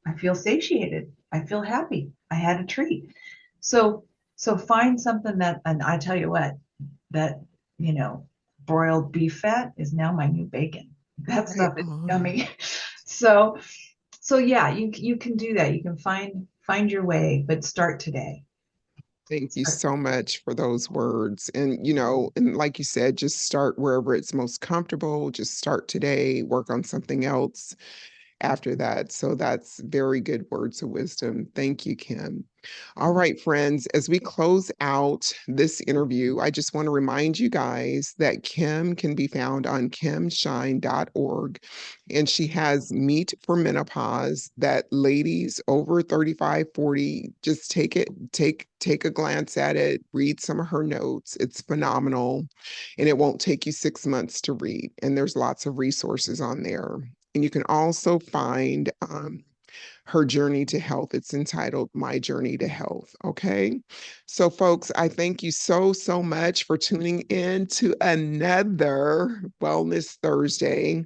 I feel satiated. I feel happy. I had a treat. So so find something that, and I tell you what, that you know, broiled beef fat is now my new bacon. That Right. stuff is Oh, yummy. So so yeah, you can do that. You can find your way, but start today. thank you Start. so much for those words. And like you said, just start wherever it's most comfortable. Just start today, work on something else after that. So that's very good words of wisdom. Thank you, Kim. All right, friends, as we close out this interview, I just want to remind you guys that Kim can be found on kimshine.org, and she has Meet for Menopause that ladies over 35, 40, just take a glance at it, read some of her notes. It's phenomenal, and it won't take you 6 months to read. And there's lots of resources on there. And you can also find her journey to health. It's entitled My Journey to Health. Okay. So, folks, I thank you so, so much for tuning in to another Wellness Thursday.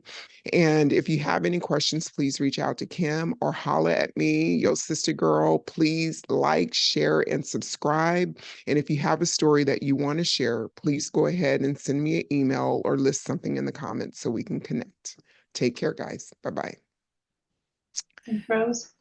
And if you have any questions, please reach out to Kim or holla at me, your sister girl. Please like, share, and subscribe. And if you have a story that you want to share, please go ahead and send me an email or list something in the comments so we can connect. Take care, guys. Bye bye. Rose.